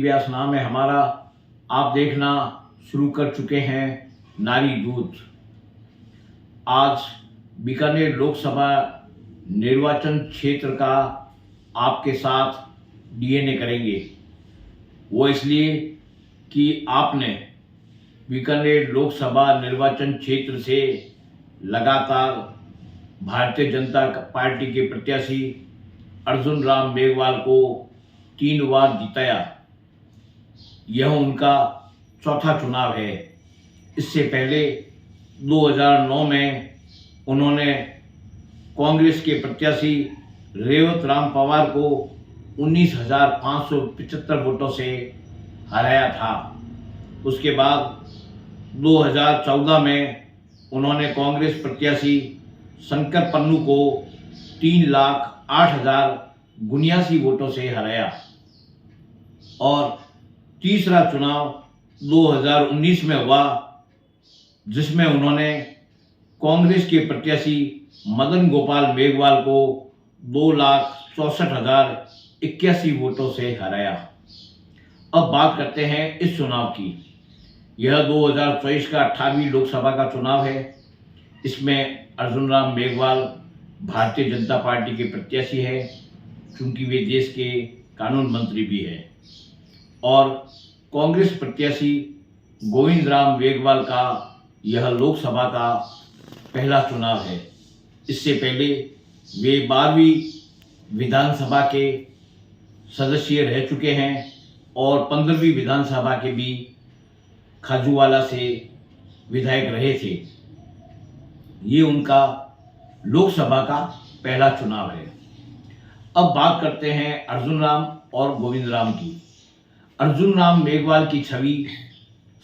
व्यास नाम है हमारा। आप देखना शुरू कर चुके हैं नारी दूत। आज बीकानेर लोकसभा निर्वाचन क्षेत्र का आपके साथ डीएनए करेंगे। वो इसलिए कि आपने बीकानेर लोकसभा निर्वाचन क्षेत्र से लगातार भारतीय जनता पार्टी के प्रत्याशी अर्जुन राम मेघवाल को 3 बार जिताया। यह उनका चौथा चुनाव है। इससे पहले 2009 में उन्होंने कांग्रेस के प्रत्याशी रेवत राम पवार को 19,575 वोटों से हराया था। उसके बाद 2014 में उन्होंने कांग्रेस प्रत्याशी शंकर पन्नू को 3,08,079 वोटों से हराया और तीसरा चुनाव 2019 में हुआ, जिसमें उन्होंने कांग्रेस के प्रत्याशी मदन गोपाल मेघवाल को 2,64,081 वोटों से हराया। अब बात करते हैं इस चुनाव की। यह 2024 का 18वीं लोकसभा का चुनाव है। इसमें अर्जुन राम मेघवाल भारतीय जनता पार्टी के प्रत्याशी है, क्योंकि वे देश के कानून मंत्री भी हैं, और कांग्रेस प्रत्याशी गोविंद राम मेघवाल का यह लोकसभा का पहला चुनाव है। इससे पहले वे 12वीं विधानसभा के सदस्य रह चुके हैं और 15वीं विधानसभा के भी खाजूवाला से विधायक रहे थे। ये उनका लोकसभा का पहला चुनाव है। अब बात करते हैं अर्जुन राम और गोविंद राम की। अर्जुन राम मेघवाल की छवि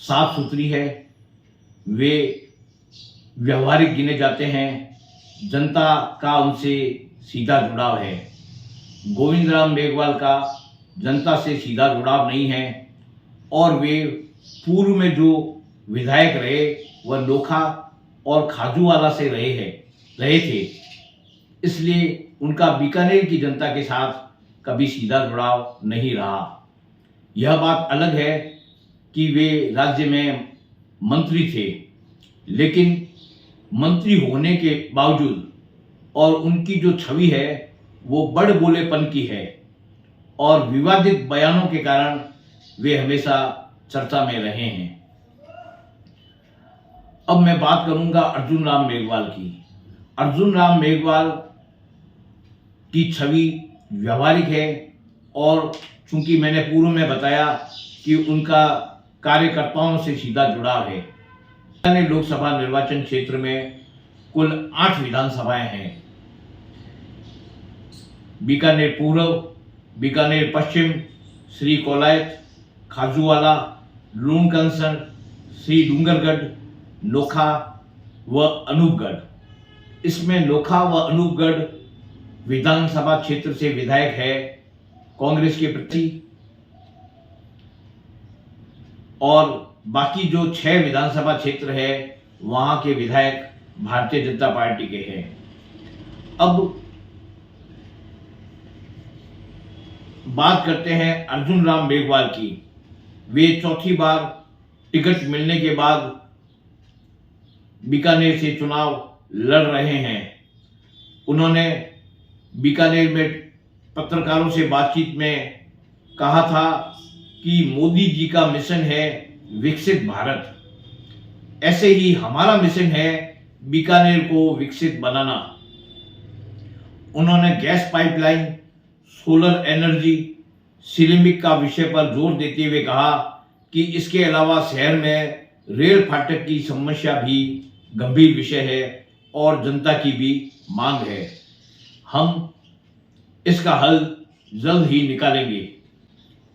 साफ सुथरी है। वे व्यवहारिक गिने जाते हैं। जनता का उनसे सीधा जुड़ाव है। गोविंद राम मेघवाल का जनता से सीधा जुड़ाव नहीं है और वे पूर्व में जो विधायक रहे वह लोखा और खाजूवाला से रहे थे। इसलिए उनका बीकानेर की जनता के साथ कभी सीधा जुड़ाव नहीं रहा। यह बात अलग है कि वे राज्य में मंत्री थे, लेकिन मंत्री होने के बावजूद और उनकी जो छवि है वो बड़ बोलेपन की है और विवादित बयानों के कारण वे हमेशा चर्चा में रहे हैं। अब मैं बात करूंगा अर्जुन राम मेघवाल की। अर्जुन राम मेघवाल की छवि व्यवहारिक है और चूंकि मैंने पूर्व में बताया कि उनका कार्यकर्ताओं से सीधा जुड़ाव है। बीकानेर लोकसभा निर्वाचन क्षेत्र में कुल 8 विधानसभाएं हैं। बीकानेर पूर्व, बीकानेर पश्चिम, श्री कोलायत, खाजूवाला, लूणकंसन, श्री डूंगरगढ़, नोखा व अनूपगढ़। इसमें नोखा व अनूपगढ़ विधानसभा क्षेत्र से विधायक है कांग्रेस के प्रति, और बाकी जो 6 विधानसभा क्षेत्र है वहां के विधायक भारतीय जनता पार्टी के हैं। अब बात करते हैं अर्जुन राम मेघवाल की। वे चौथी बार टिकट मिलने के बाद बीकानेर से चुनाव लड़ रहे हैं। उन्होंने बीकानेर में पत्रकारों से बातचीत में कहा था कि मोदी जी का मिशन है विकसित भारत, ऐसे ही हमारा मिशन है बीकानेर को विकसित बनाना। उन्होंने gas pipeline, solar energy, ceramic का विषय पर जोर देते हुए कहा कि इसके अलावा शहर में रेल फाटक की समस्या भी गंभीर विषय है और जनता की भी मांग है। हम इसका हल जल्द ही निकालेंगे।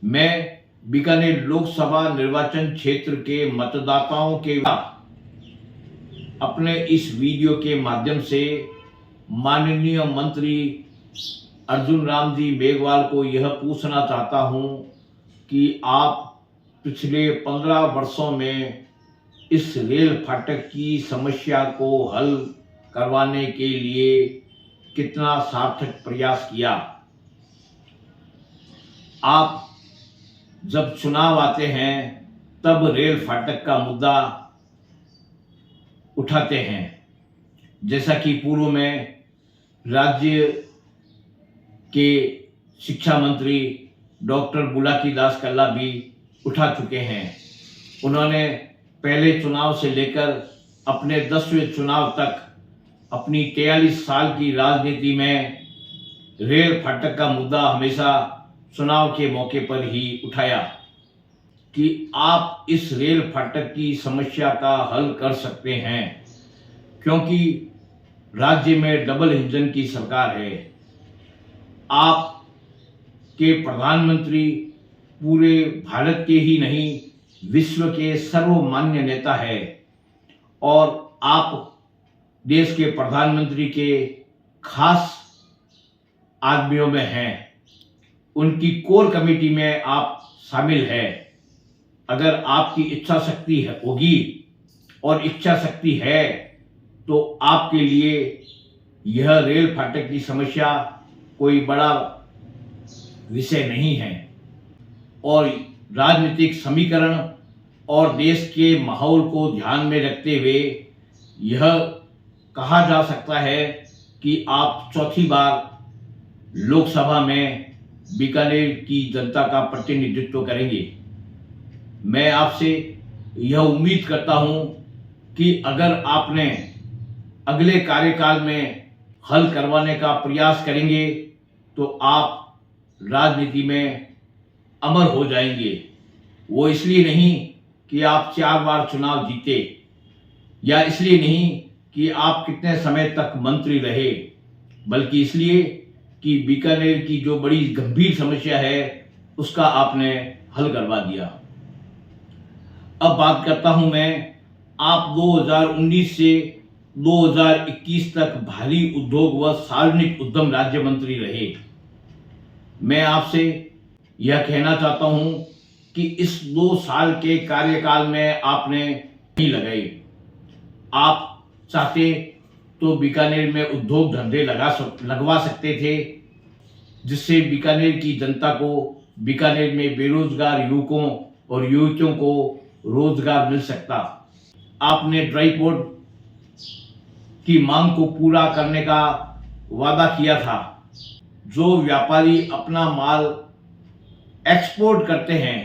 मैं बीकानेर लोकसभा निर्वाचन क्षेत्र के मतदाताओं के अपने इस वीडियो के माध्यम से माननीय मंत्री अर्जुन राम जी मेघवाल को यह पूछना चाहता हूं कि आप पिछले 15 वर्षों में इस रेल फाटक की समस्या को हल करवाने के लिए कितना सार्थक प्रयास किया। आप जब चुनाव आते हैं तब रेल फाटक का मुद्दा उठाते हैं, जैसा कि पूर्व में राज्य के शिक्षा मंत्री डॉक्टर बुलाकी दास कल्ला भी उठा चुके हैं। उन्होंने पहले चुनाव से लेकर अपने 10वें चुनाव तक अपनी 43 साल की राजनीति में रेल फाटक का मुद्दा हमेशा चुनाव के मौके पर ही उठाया कि आप इस रेल फाटक की समस्या का हल कर सकते हैं, क्योंकि राज्य में डबल इंजन की सरकार है। आप के प्रधानमंत्री पूरे भारत के ही नहीं विश्व के सर्वमान्य नेता है और आप देश के प्रधानमंत्री के खास आदमियों में हैं। उनकी कोर कमेटी में आप शामिल हैं। अगर आपकी इच्छा शक्ति होगी और इच्छा शक्ति है तो आपके लिए यह रेल फाटक की समस्या कोई बड़ा विषय नहीं है और राजनीतिक समीकरण और देश के माहौल को ध्यान में रखते हुए यह कहा जा सकता है कि आप चौथी बार लोकसभा में बीकानेर की जनता का प्रतिनिधित्व करेंगे। मैं आपसे यह उम्मीद करता हूं कि अगर आपने अगले कार्यकाल में हल करवाने का प्रयास करेंगे तो आप राजनीति में अमर हो जाएंगे। वो इसलिए नहीं कि आप 4 बार चुनाव जीते या इसलिए नहीं कि आप कितने समय तक मंत्री रहे, बल्कि इसलिए कि बीकानेर की जो बड़ी गंभीर समस्या है उसका आपने हल करवा दिया। अब बात करता हूं मैं, आप 2019 से 2021 तक भारी उद्योग व सार्वजनिक उद्यम राज्य मंत्री रहे। मैं आपसे यह कहना चाहता हूं कि इस 2 साल के कार्यकाल में आपने नहीं लगाई। आप चाहते तो बीकानेर में उद्योग धंधे लगवा सकते थे, जिससे बीकानेर की जनता को, बीकानेर में बेरोजगार युवकों और युवतियों को रोजगार मिल सकता। आपने ड्राई पोर्ट की मांग को पूरा करने का वादा किया था। जो व्यापारी अपना माल एक्सपोर्ट करते हैं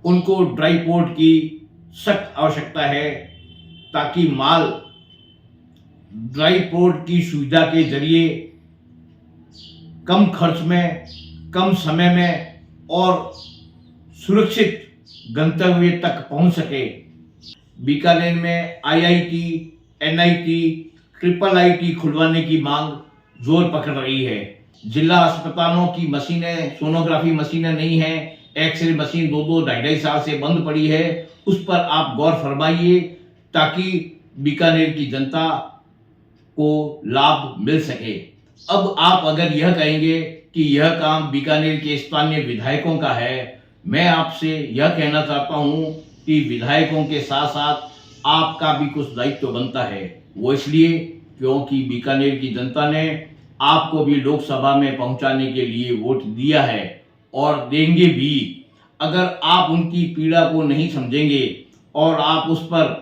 उनको ड्राई पोर्ट की सख्त आवश्यकता है, ताकि माल ड्राई पोर्ट की सुविधा के जरिए कम खर्च में, कम समय में और सुरक्षित गंतव्य तक पहुंच सके। बीकानेर में IIT, NIT, IIIT खुलवाने की मांग जोर पकड़ रही है। जिला अस्पतालों की मशीनें, सोनोग्राफी मशीनें नहीं है, एक्सरे मशीन 2-2, 2.5 साल से बंद पड़ी है। उस पर आप गौर फरमाइए ताकि बीकानेर की जनता को लाभ मिल सके। अब आप अगर यह कहेंगे कि यह काम बीकानेर के स्थानीय विधायकों का है, मैं आपसे यह कहना चाहता हूं कि विधायकों के साथ साथ आपका भी कुछ दायित्व बनता है। वो इसलिए क्योंकि बीकानेर की जनता ने आपको भी लोकसभा में पहुंचाने के लिए वोट दिया है और देंगे भी। अगर आप उनकी पीड़ा को नहीं समझेंगे और आप उस पर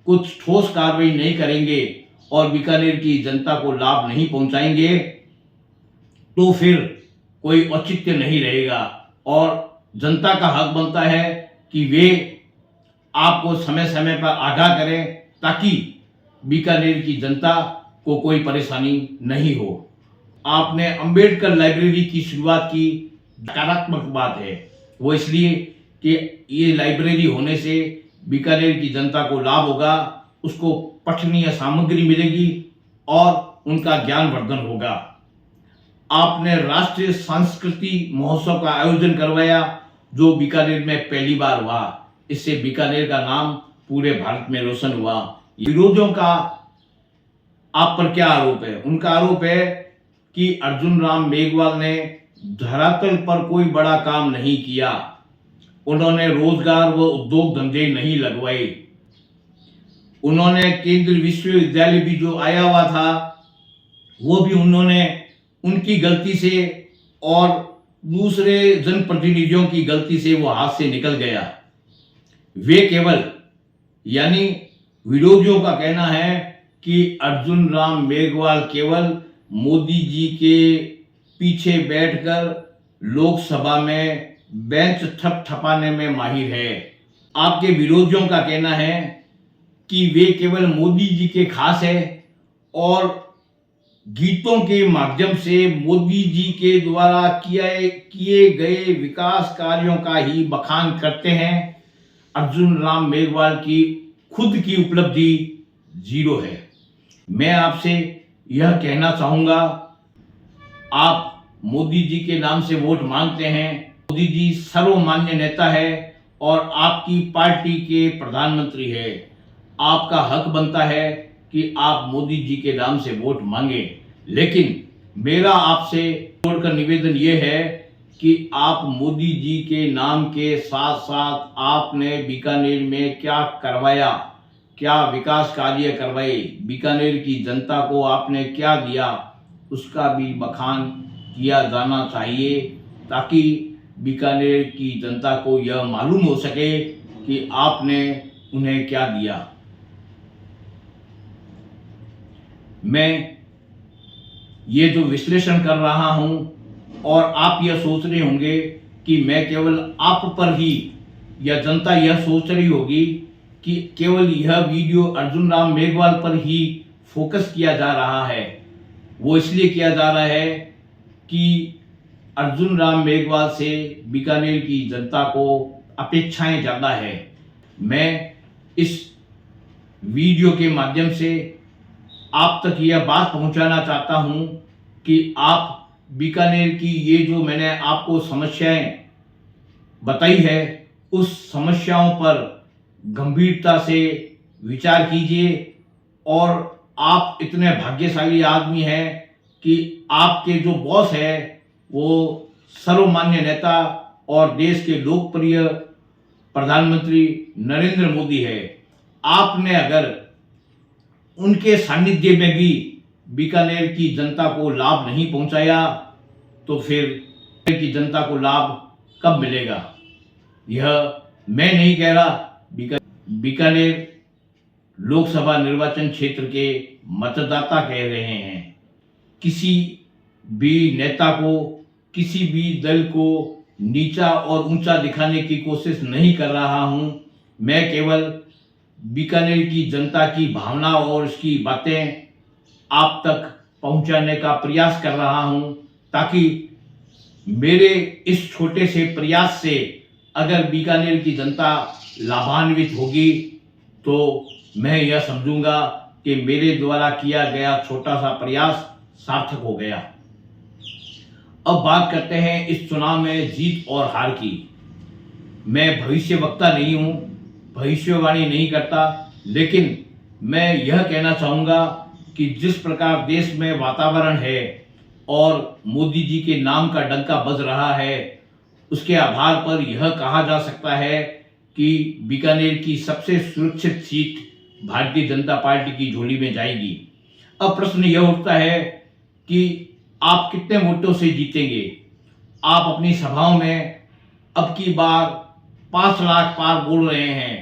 कुछ ठोस कार्रवाई नहीं करेंगे और बीकानेर की जनता को लाभ नहीं पहुंचाएंगे तो फिर कोई औचित्य नहीं रहेगा और जनता का हक बनता है कि वे आपको समय समय पर आगाह करें ताकि बीकानेर की जनता को कोई परेशानी नहीं हो। आपने अंबेडकर लाइब्रेरी की शुरुआत की, सकारात्मक बात है। वो इसलिए कि ये लाइब्रेरी होने से बीकानेर की जनता को लाभ होगा, उसको पठनीय सामग्री मिलेगी और उनका ज्ञानवर्धन होगा। आपने राष्ट्रीय सांस्कृतिक महोत्सव का आयोजन करवाया जो बीकानेर में पहली बार हुआ। इससे बीकानेर का नाम पूरे भारत में रोशन हुआ। विरोधियों का आप पर क्या आरोप है? उनका आरोप है कि अर्जुन राम मेघवाल ने धरातल पर कोई बड़ा काम नहीं किया, उन्होंने रोजगार व उद्योग धंधे नहीं लगवाए, उन्होंने केंद्रीय विश्वविद्यालय भी जो आया हुआ था वो भी उन्होंने उनकी गलती से और दूसरे जनप्रतिनिधियों की गलती से वो हाथ से निकल गया। वे केवल यानी विरोधियों का कहना है कि अर्जुन राम मेघवाल केवल मोदी जी के पीछे बैठकर लोकसभा में बेंच थपथपाने में माहिर है। आपके विरोधियों का कहना है कि वे केवल मोदी जी के खास है और गीतों के माध्यम से मोदी जी के द्वारा किए गए विकास कार्यों का ही बखान करते हैं। अर्जुन राम मेघवाल की खुद की उपलब्धि जीरो है। मैं आपसे यह कहना चाहूंगा, आप मोदी जी के नाम से वोट मांगते हैं। मोदी जी सर्वमान्य नेता है और आपकी पार्टी के प्रधानमंत्री है। आपका हक बनता है कि आप मोदी जी के नाम से वोट मांगे, लेकिन मेरा आपसे जोड़कर निवेदन यह है कि आप मोदी जी के नाम के साथ साथ आपने बीकानेर में क्या करवाया, क्या विकास कार्य करवाए, बीकानेर की जनता को आपने क्या दिया, उसका भी बखान किया जाना चाहिए, ताकि बीकानेर की जनता को यह मालूम हो सके कि आपने उन्हें क्या दिया। मैं ये जो विश्लेषण कर रहा हूं और आप यह सोच रहे होंगे कि मैं केवल आप पर ही, या जनता यह सोच रही होगी कि केवल यह वीडियो अर्जुन राम मेघवाल पर ही फोकस किया जा रहा है। वो इसलिए किया जा रहा है कि अर्जुन राम मेघवाल से बीकानेर की जनता को अपेक्षाएं ज़्यादा है। मैं इस वीडियो के माध्यम से आप तक यह बात पहुंचाना चाहता हूं कि आप बीकानेर की ये जो मैंने आपको समस्याएं बताई है, उस समस्याओं पर गंभीरता से विचार कीजिए। और आप इतने भाग्यशाली आदमी हैं कि आपके जो बॉस है वो सर्वमान्य नेता और देश के लोकप्रिय प्रधानमंत्री नरेंद्र मोदी है। आपने अगर उनके सानिध्य में भी बीकानेर की जनता को लाभ नहीं पहुंचाया तो फिर की जनता को लाभ कब मिलेगा? यह मैं नहीं कह रहा, बीकानेर लोकसभा निर्वाचन क्षेत्र के मतदाता कह रहे हैं। किसी भी नेता को, किसी भी दल को नीचा और ऊंचा दिखाने की कोशिश नहीं कर रहा हूं। मैं केवल बीकानेर की जनता की भावना और इसकी बातें आप तक पहुंचाने का प्रयास कर रहा हूं, ताकि मेरे इस छोटे से प्रयास से अगर बीकानेर की जनता लाभान्वित होगी तो मैं यह समझूंगा कि मेरे द्वारा किया गया छोटा सा प्रयास सार्थक हो गया। अब बात करते हैं इस चुनाव में जीत और हार की। मैं भविष्यवक्ता नहीं हूं, भविष्यवाणी नहीं करता, लेकिन मैं यह कहना चाहूँगा कि जिस प्रकार देश में वातावरण है और मोदी जी के नाम का डंका बज रहा है, उसके आधार पर यह कहा जा सकता है कि बीकानेर की सबसे सुरक्षित सीट भारतीय जनता पार्टी की झोली में जाएगी। अब प्रश्न यह उठता है कि आप कितने वोटों से जीतेंगे। आप अपनी सभाओं में अब की बार 5 लाख पार बोल रहे हैं।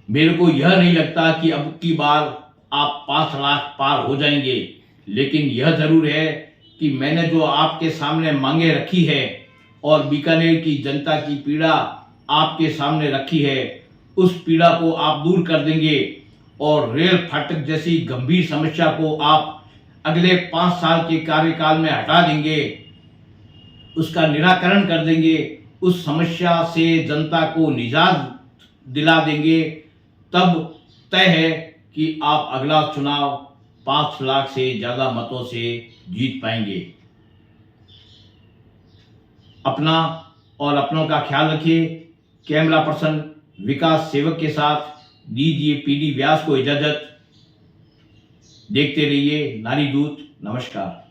मेरे को यह नहीं लगता कि अब की बार आप 5 लाख पार हो जाएंगे, लेकिन यह जरूर है कि मैंने जो आपके सामने मांगे रखी है और बीकानेर की जनता की पीड़ा आपके सामने रखी है, उस पीड़ा को आप दूर कर देंगे और रेल फाटक जैसी गंभीर समस्या को आप अगले 5 साल के कार्यकाल में हटा देंगे, उसका निराकरण कर देंगे, उस समस्या से जनता को निजात दिला देंगे। तब तय है कि आप अगला चुनाव 5 लाख से ज़्यादा मतों से जीत पाएंगे। अपना और अपनों का ख्याल रखिए। कैमरा पर्सन विकास सेवक के साथ दीजिए पीडी व्यास को इजाजत। देखते रहिए नारी दूत। नमस्कार।